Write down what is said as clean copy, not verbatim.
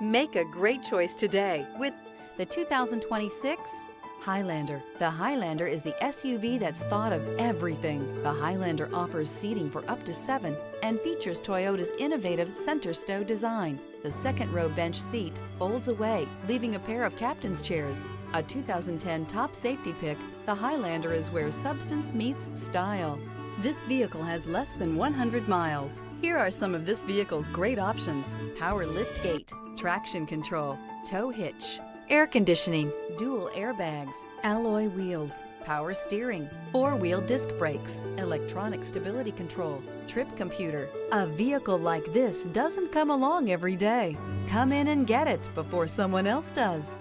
Make a great choice today with the 2026 Highlander. The Highlander is the SUV that's thought of everything. The Highlander offers seating for up to 7 and features Toyota's innovative center stow design. The second row bench seat folds away, leaving a pair of captain's chairs. A 2010 top safety pick, the Highlander is where substance meets style. This vehicle has less than 100 miles. Here are some of this vehicle's great options: power liftgate, traction control, tow hitch, air conditioning, dual airbags, alloy wheels, power steering, 4-wheel disc brakes, electronic stability control, trip computer. A vehicle like this doesn't come along every day. Come in and get it before someone else does.